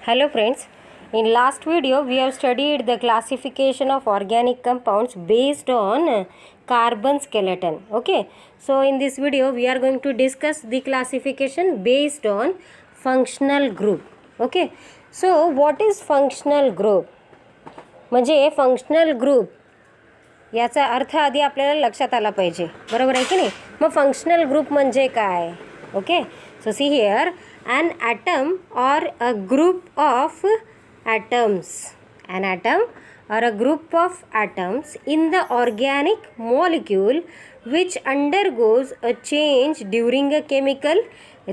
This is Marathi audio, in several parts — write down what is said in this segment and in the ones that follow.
Hello friends, in last video we have studied the classification of organic compounds based on carbon skeleton. Okay, so in this video we are going to discuss the classification based on functional group. Okay, so what is functional group? म्हणजे फंक्शनल ग्रुप याचा अर्थ आधी आपल्याला लक्षात आला पाहिजे, बरोबर आहे की नाही. मग फंक्शनल ग्रुप म्हणजे काय? Okay, so see here, an atom or a group of atoms, an atom or a group of atoms in the organic molecule which undergoes a change during a chemical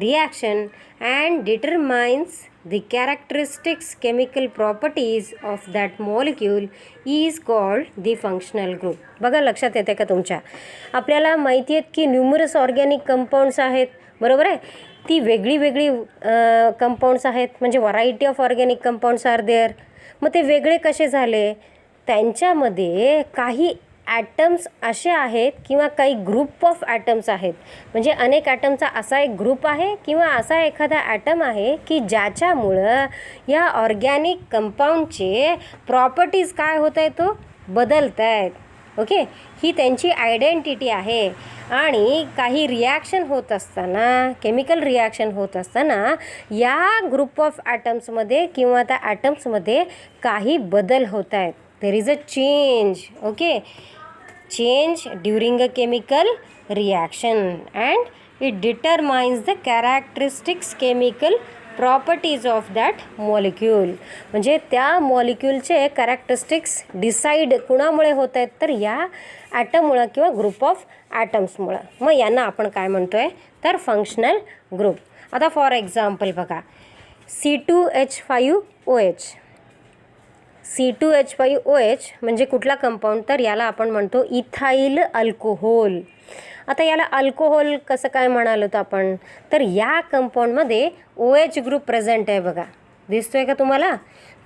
reaction and determines the characteristics chemical properties of that molecule is called the functional group. बघा, लक्षात येते का तुमच्या? आपल्याला माहिती आहे की न्यूमरस ऑर्गॅनिक कंपाऊंड्स आहेत, बरोबर आहे. ती वेगळी वेगळी कंपाऊंड्स आहेत, म्हणजे variety of organic compounds are there. मग ते वेगळे कसे झाले? त्यांच्यामध्ये काही ॲटम्स असे आहेत किंवा काही ग्रुप ऑफ ॲटम्स आहेत. म्हणजे अनेक ॲटमचा असा एक ग्रुप आहे किंवा असा एखादा ॲटम आहे की ज्याच्यामुळं या ऑर्गॅनिक कंपाऊंडचे प्रॉपर्टीज काय होत आहेत, तो बदलत आहेत. ओके, ही त्यांची आयडेंटिटी आहे. आणि काही रिॲक्शन होत असताना, केमिकल रिॲक्शन होत असताना या ग्रुप ऑफ ॲटम्समध्ये किंवा त्या ॲटम्समध्ये काही बदल होत आहेत. There is a change. Okay, change during a chemical reaction and it determines the characteristics chemical properties of that molecule. म्हणजे त्या मॉलिक्यूलचे कॅरेक्टरिस्टिक्स डिसाईड कुणामुळे होत आहेत, तर या ॲटममुळं किंवा ग्रुप ऑफ ॲटम्समुळं. मग यांना आपण काय म्हणतो आहे, तर फंक्शनल ग्रुप. आता फॉर एक्झाम्पल बघा, C2H5OH. C2H5OH म्हणजे कुठला कंपाऊंड, तर याला आपण म्हणतो इथाईल अल्कोहोल. आता याला अल्कोहोल कसं काय म्हणालो तर आपण, तर या कंपाऊंडमध्ये OH ग्रुप प्रेझेंट आहे. बघा, दिसतोय का तुम्हाला?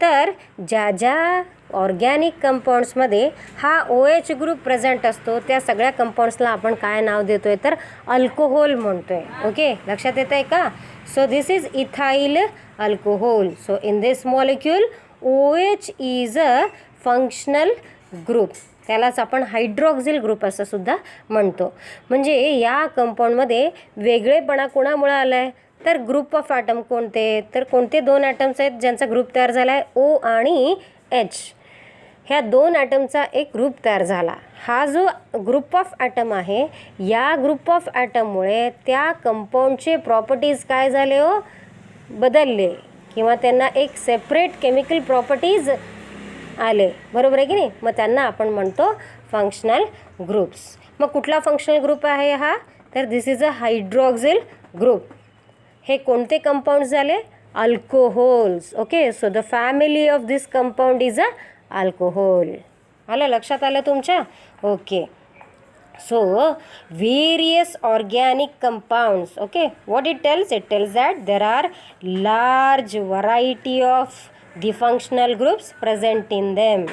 तर ज्या ज्या ऑर्गॅनिक कंपाऊंड्समध्ये हा OH ग्रुप प्रेझेंट असतो त्या सगळ्या कंपाऊंड्सला आपण काय नाव देतो आहे, तर अल्कोहोल म्हणतो आहे. ओके, लक्षात येतं आहे का? So this is ethyl alcohol. So in this molecule OH is a functional group. त्यालाच आपण हायड्रॉक्झिल ग्रुप असं सुद्धा म्हणतो. म्हणजे या कंपाऊंडमध्ये वेगळेपणा कोणामुळे आला आहे, तर ग्रुप ऑफ ॲटम कोणते, तर कोणते दोन ॲटम्स आहेत ज्यांचा ग्रुप तयार झाला आहे, O आणि H. ह्या दोन ॲटमचा एक ग्रुप तयार झाला. हा जो ग्रुप ऑफ ॲटम आहे, या ग्रुप ऑफ ॲटममुळे त्या कंपाऊंडचे प्रॉपर्टीज काय झाले हो, बदलले किंवा त्यांना एक सेपरेट केमिकल प्रॉपर्टीज आले, बरोबर आहे की नाही. मग त्यांना आपण म्हणतो फंक्शनल ग्रुप्स. मग कुठला फंक्शनल ग्रुप आहे हा, तर दिस इज अ हायड्रॉक्झिल ग्रुप. हे कोणते कंपाऊंड झाले, alcohols. Okay, so the family of this compound is a alcohol. आलं लक्षात आलं तुमच्या? Okay, so various organic compounds. Okay, what it tells that there are large variety of the functional groups present in them.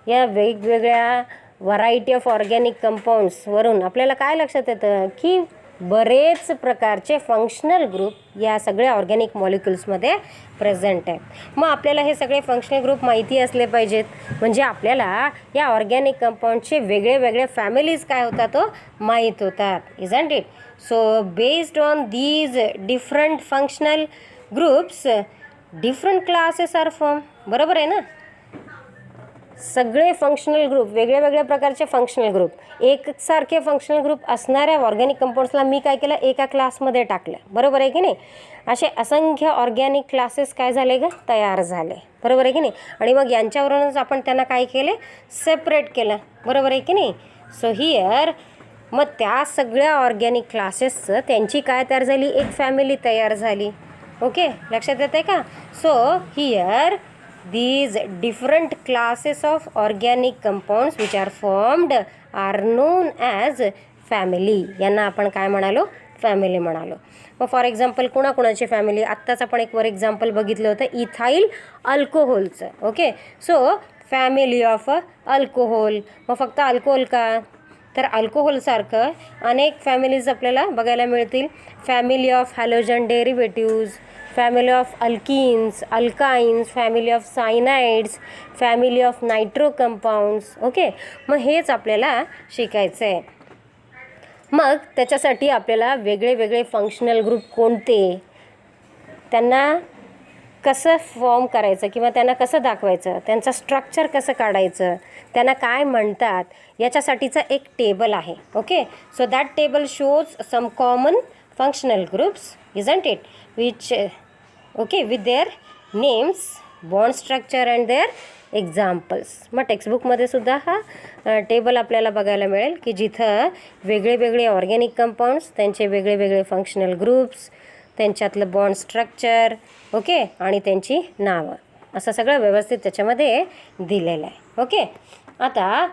या वेगवेगळ्या व्हरायटी ऑफ ऑर्गॅनिक कंपाऊंड्स वरून आपल्याला काय लक्षात येतं की बरेच प्रकारचे फंक्शनल ग्रुप या सगळ्या ऑर्गॅनिक मॉलिक्युल्समध्ये प्रेझेंट आहेत. मग आपल्याला हे सगळे फंक्शनल ग्रुप माहिती असले पाहिजेत, म्हणजे आपल्याला या ऑर्गॅनिक कंपाऊंडचे वेगळे वेगळे फॅमिलीज काय होतात तो माहीत होतात, isn't it. So based on these different functional groups different classes are form. बरोबर आहे ना? सगळे फंक्शनल ग्रुप, वेगळ्या वेगळ्या प्रकारचे फंक्शनल ग्रुप, एकसारखे फंक्शनल ग्रुप असणाऱ्या ऑर्गॅनिक कंपाऊंड्सला मी काय केलं, एका क्लासमध्ये टाकलं, बरोबर आहे की नाही. असे असंख्य ऑर्गॅनिक क्लासेस काय झाले ग, तयार झाले, बरोबर आहे की नाही. आणि मग यांच्यावरूनच आपण त्यांना काय केले, सेपरेट केलं, बरोबर आहे की नाही. सो हिअर मग त्या सगळ्या ऑर्गॅनिक क्लासेसचं त्यांची काय तयार झाली, एक फॅमिली तयार झाली. ओके, लक्षात येतं आहे का? So here these different classes of organic compounds which are formed are known as family. यांना आपण काय म्हणालो, फॅमिली म्हणालो. मग फॉर एक्झाम्पल कोणाकोणाची फॅमिली, आत्ताच आपण एक एक्झाम्पल बघितलं होतं इथाईल अल्कोहोलचं. Okay, so family of alcohol. मग फक्त अल्कोहोल का, तर अल्कोहोलसारखं अनेक फॅमिलीज आपल्याला बघायला मिळतील. Family of halogen derivatives, family of alkenes, alkynes, family of cyanides, family of nitro compounds. Okay, मग हेच आपल्याला शिकायचं आहे. मग त्याच्यासाठी आपल्याला वेगळे वेगळे फंक्शनल ग्रुप कोणते, त्यांना कसं फॉर्म करायचं किंवा त्यांना कसं दाखवायचं, त्यांचं स्ट्रक्चर कसं काढायचं, त्यांना काय म्हणतात, याच्यासाठीचं एक टेबल आहे. Okay, so that table shows some common functional groups, isn't it, which okay with their names, bond structure and their examples. मग टेक्स्टबुकमध्ये सुद्धा हा टेबल आपल्याला बघायला मिळेल की जिथं वेगळे वेगळे ऑर्गॅनिक कंपाऊंड्स, त्यांचे वेगळे वेगळे फंक्शनल ग्रुप्स, त्यांच्यातलं बॉन्ड स्ट्रक्चर, ओके, आणि त्यांची नावं, असं सगळं व्यवस्थित त्याच्यामध्ये दिलेलं आहे. ओके, आता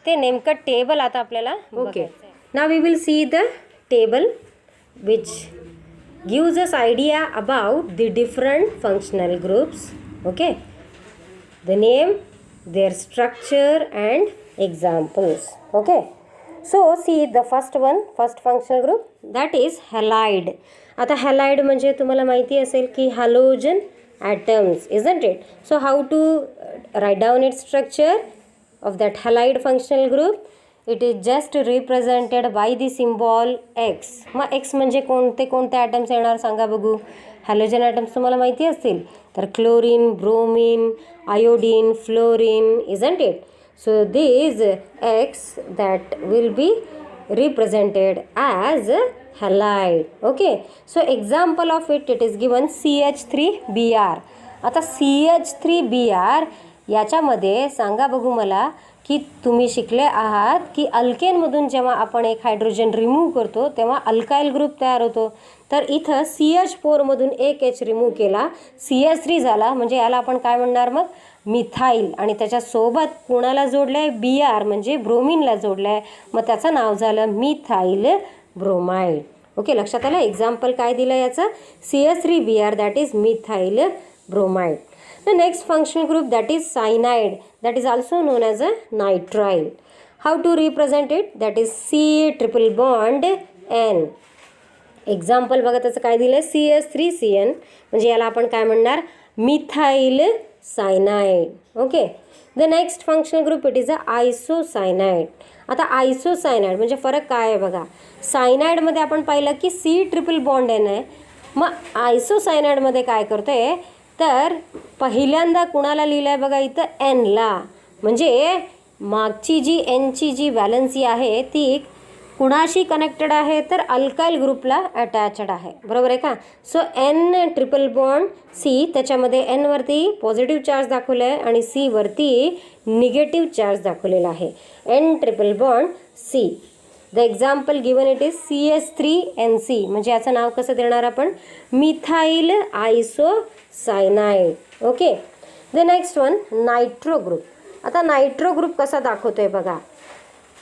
ते नेमकं टेबल आता आपल्याला ओके. नाव we will see the table which gives us idea about the different functional groups. Okay, the name, their structure and examples. Okay, so see the first functional group, that is halide. आता halide म्हणजे तुम्हाला माहिती असेल की halogen atoms, isn't it? So how to write down its structure of that halide functional group? It is just represented by the symbol X. मग X म्हणजे कोणते ॲटम्स येणार सांगा बघू. हॅलोजन ॲटम्स तुम्हाला माहिती असतील तर chlorine, bromine, iodine, fluorine, isn't it. So these X that will be represented as halide. Okay, so example of it is given CH3Br. आता CH3Br याच्यामध्ये सांगा बघू मला की तुम्ही शिकले आहात की अल्केनमधून जेव्हा आपण एक हायड्रोजन रिमूव्ह करतो तेव्हा अल्काइल ग्रुप तयार होतो. तर इथं CH4मधून एक H रिमूव्ह केला, CH3 झाला, म्हणजे याला आपण काय म्हणणार मग, मिथाईल. आणि त्याच्यासोबत कोणाला जोडलं आहे, Br म्हणजे ब्रोमीनला जोडलं आहे, मग त्याचं नाव झालं मिथाईल ब्रोमाइड. ओके, लक्षात आलं. एक्झाम्पल काय दिलं याचं, CH3Br, that is methyl bromide. The next functional group, that is cyanide, that is also known as a nitrile. How to represent it, that is C triple bond N. Example बघा त्याचं काय दिलं आहे, CH3CN, म्हणजे याला आपण काय म्हणणार, methyl cyanide. Okay, the next functional group it is a isocyanide. आता आयसोसायनाइड म्हणजे फरक काय आहे बघा, सायनाइडमध्ये आपण पाहिलं की C ट्रिपल बॉन्ड N आहे, मग आयसोसायनाइडमध्ये काय करतो आहे तर पहिल्यांदा कुणाला लिहिलं आहे बघा इथं Nला, म्हणजे मागची जी Nची जी व्हॅलन्सी आहे ती कुणाशी कनेक्टेड आहे तर अल्काइल ग्रुपला अटॅचड आहे, बरोबर आहे का. So N triple bond C, त्याच्यामध्ये N वरती पॉझिटिव्ह चार्ज दाखवलं आहे आणि C वरती निगेटिव्ह चार्ज दाखवलेला आहे, N triple bond C. The example given it is CH3NC, म्हणजे याचं नाव कसं देणार आपण, methyl isocyanide. Okay, the next one nitro group. आता नायट्रो ग्रुप कसा दाखवतोय बघा,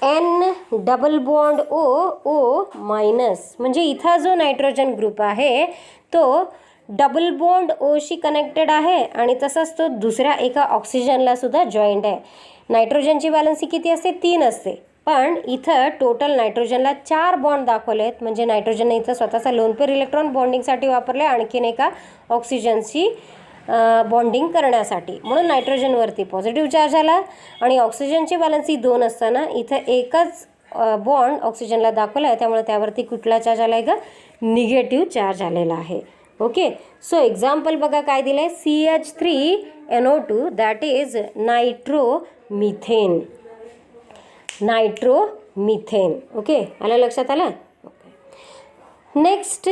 N double bond O minus, म्हणजे इथं जो नायट्रोजन ग्रुप आहे तो डबल बॉन्ड ओशी कनेक्टेड आहे आणि तसंच तो दुसऱ्या एका ऑक्सिजनला सुद्धा जॉईंट आहे. नायट्रोजनची व्हॅलन्सी किती असते, 3 असते, पण इथं टोटल नायट्रोजनला 4 बॉन्ड दाखवले आहेत, म्हणजे नायट्रोजनने इथं स्वतःचा लोन पेअर इलेक्ट्रॉन बॉन्डिंगसाठी वापरले, आणखीन एका ऑक्सिजनशी बॉन्डिंग करण्यासाठी, म्हणून नायट्रोजनवरती पॉझिटिव्ह चार्ज आला आणि ऑक्सिजनची व्हॅलन्सी 2 असताना इथं एकच बॉन्ड ऑक्सिजनला दाखवला आहे, त्यामुळे त्यावरती कुठला चार्ज आला आहे का, निगेटिव्ह चार्ज आलेला आहे. ओके, सो एक्झाम्पल बघा काय दिलं आहे, CH3NO2 that is nitromethane. Nitromethane. Okay, आलं लक्षात आलं. Okay, next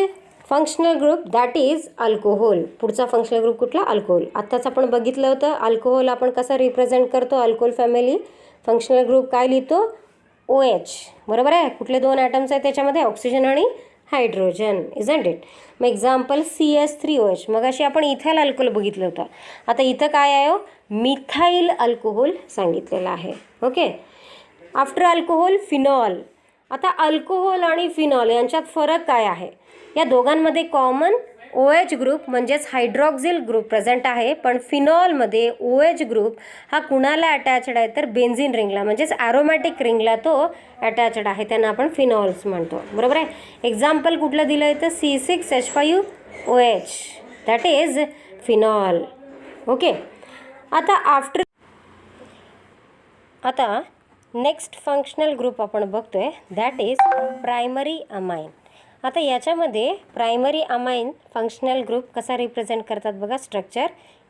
functional group that is alcohol. पुढचा फंक्शनल ग्रुप कुठला, अल्कोहोल. आत्ताच आपण बघितलं होतं अल्कोहोल आपण कसं रिप्रेझेंट करतो, अल्कोहोल फॅमिली. फंक्शनल ग्रुप काय लिहितो, OH, बरोबर आहे. कुठले 2 ॲटम्स आहेत त्याच्यामध्ये, ऑक्सिजन आणि हायड्रोजन, इजंट इट. मग एक्झाम्पल CH3OH. मग अशी आपण इथाइल अल्कोहोल बघितलं होतं, आता इथं काय आहे, मिथाइल अल्कोहोल सांगितलेलं आहे. Okay, after alcohol phenol. आता अल्कोहोल आणि फिनॉल यांच्यात फरक काय आहे, या दोघांमध्ये कॉमन OH ग्रुप म्हणजेच हायड्रॉक्झिल ग्रुप प्रेझेंट आहे, पण फिनॉलमध्ये OH ग्रुप हा कुणाला अटॅचड आहे तर बेन्झिन रिंगला, म्हणजेच ॲरोमॅटिक रिंगला तो अटॅचड आहे, त्यांना आपण फिनॉल्स म्हणतो, बरोबर आहे. एक्झाम्पल कुठलं दिलं आहे तर C6H5OH. That is phenol. Okay. आता नेक्स्ट फंक्शनल ग्रुप आपण बघतोय, दॅट इज प्रायमरी अमाइन. आता याच्यामध्ये प्रायमरी अमाइन फंक्शनल ग्रुप कसा रिप्रेझेंट करतात बघा, structure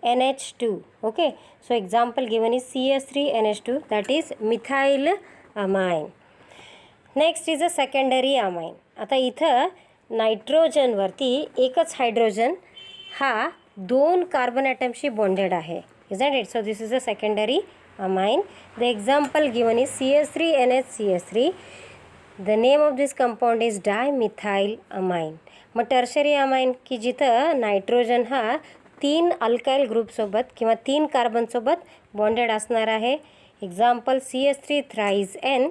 NH2. Okay. So example given is CH3NH2, that is methyl amine. Next is a secondary amine. आता इथं नायट्रोजनवरती एकच हायड्रोजन हा 2 कार्बन ॲटमशी बॉन्डेड आहे, isn't it? So this is a secondary amine. The example given is CH3NH3. The name of this compound is dimethyl amine. मग टर्शरी अमाइन की जिथं नायट्रोजन हा 3 अल्काइल ग्रुपसोबत किंवा 3 कार्बनसोबत बॉन्डेड असणार आहे. Example CH3 thrice N,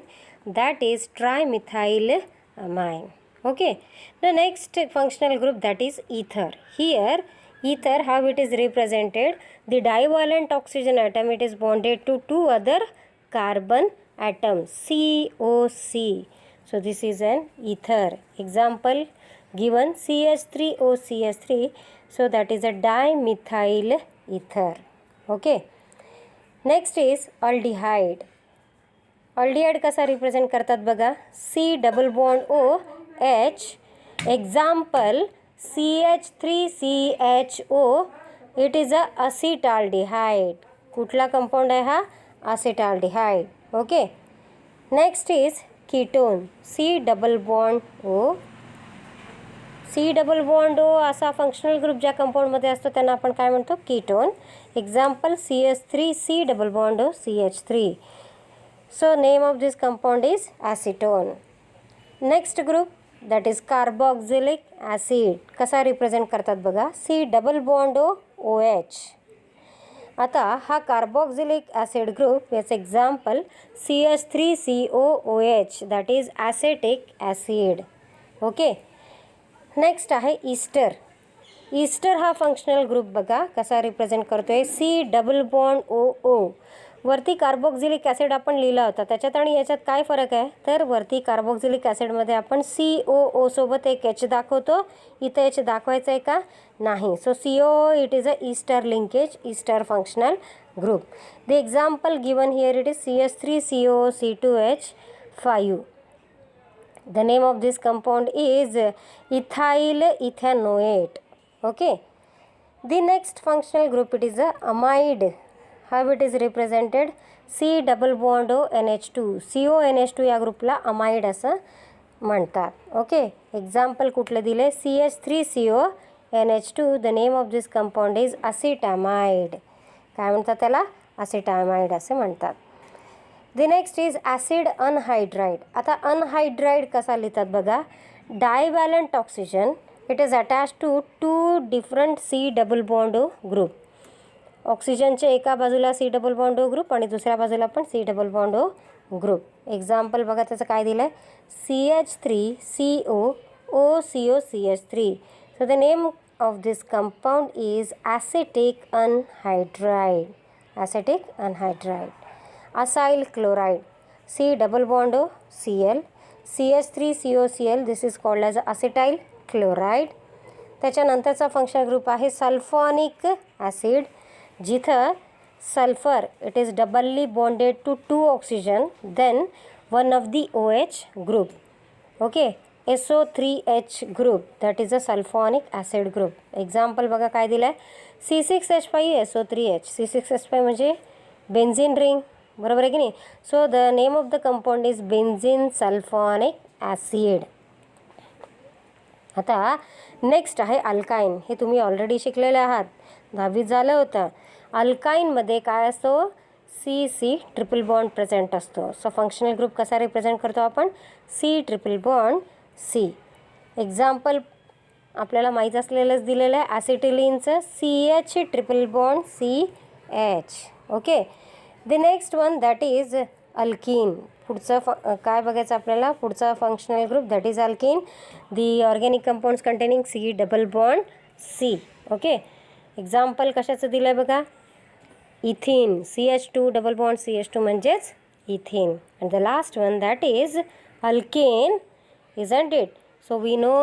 that is trimethyl amine. Okay. The next functional group, that is ether. Here ether, how it is represented? The divalent oxygen atom, it is bonded to 2 other carbon atoms, COC. So this is an ether. Example given CH3OCH3. So that is a dimethyl ether. Okay. Next is aldehyde. Aldehyde कसा represent करतात बघा, C double bond OH. Example CH3CHO, it is a acetaldehyde. कुठला कंपाऊंड आहे हा? acetaldehyde. Okay. Next is ketone. C double bond O. C double bond O असा फंक्शनल ग्रुप ज्या कंपाऊंडमध्ये असतो त्यांना आपण काय म्हणतो? Ketone. Example CH3 C double bond O CH3. So name of this compound is acetone. Next group, that is carboxylic acid. कसा रिप्रेझेंट करतात बघा, C double bond O OH. आता हा कार्बॉक्झिलिक ॲसिड ग्रुप, याचं example CH3COOH, that is acetic acid. Okay. Next आहे ईस्टर. ईस्टर हा फंक्शनल ग्रुप बघा कसा रिप्रेझेंट करतो आहे, C डबल बॉन्ड OO. वरती कार्बोक्झिलिक ॲसिड आपण लिहिला होता, त्याच्यात आणि याच्यात काय फरक आहे? तर वरती कार्बोक्झिलिक ॲसिडमध्ये आपण COO सोबत एक H दाखवतो, इथं H दाखवायचं आहे का? नाही. So COO, it is a Easter linkage, Easter functional group. The example given here it is CH3COC2H5. The name of this compound is ethyl ethanoate. Okay. The next functional group, it is a amide. How it is represented? C double bond O NH2. CONH2 या ग्रुपला अमाइड असं म्हणतात. ओके. एक्झाम्पल कुठलं दिले? CH3CO NH2. The name of this compound is acetamide. काय म्हणतात त्याला? असिटामाइड असे म्हणतात. The next is acid anhydride. आता अनहायड्राइड कसा लिहितात बघा, divalent oxygen, it is attach to 2 different C double bond O group. ऑक्सिजनच्या एका बाजूला C double bond O group आणि दुसऱ्या बाजूला पण C double bond O group. Example बघा त्याचं काय दिलं आहे, CH3CO OCO CH3. So the name of this compound is acetic anhydride. Acetic anhydride. Acyl chloride. C double bond O Cl. CH3COCl, this is called as acetyl chloride. त्याच्यानंतरचा फंक्शनल ग्रुप आहे सल्फॉनिक ॲसिड, जिथं sulphur, it is doubly bonded to 2 oxygen, then one of the OH group. Okay. SO3H group, that is a sulphonic acid group. Example बघा काय दिलं आहे, C6H5SO3H. C6H5 म्हणजे बेन्झिन रिंग, बरोबर आहे की नाही? So the name of the compound is benzene sulphonic acid. आता नेक्स्ट आहे अल्काईन. हे तुम्ही ऑलरेडी शिकलेले आहात, 10वीत झालं होतं. अल्काईनमध्ये काय असतो? C ट्रिपल बॉन्ड प्रेझेंट असतो. सो फंक्शनल ग्रुप कसा रिप्रेझेंट करतो आपण? C triple bond C. Example आपल्याला माहीत असलेलंच दिलेलं आहे, ॲसिटिलिनचं CH triple bond CH. Okay. The next one, that is alkyne. पुढचं काय बघायचं आपल्याला? पुढचा functional group, that is alkyne. The organic compounds containing C double bond C. Okay. Example कशाचं दिलं आहे बघा, इथिन. CH2 डबल बॉन्ड CH2 म्हणजेच इथिन. And the last one, that is alkane, isn't it? So we know,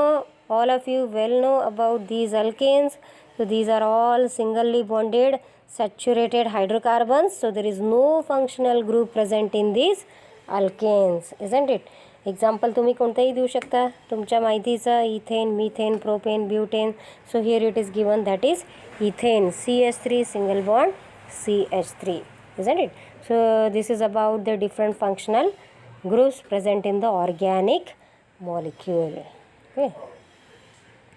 all of you well know about these alkanes. So these are all singly bonded saturated hydrocarbons. So there is no functional group present in these alkanes, isn't it? Example तुम्ही कोणतंही देऊ शकता तुमच्या माहितीचं, ethane, methane, propane, butane. So here it is given that is ethane, CH3 single bond CH3, isn't it? So this is about the different functional groups present in the organic molecule. Okay.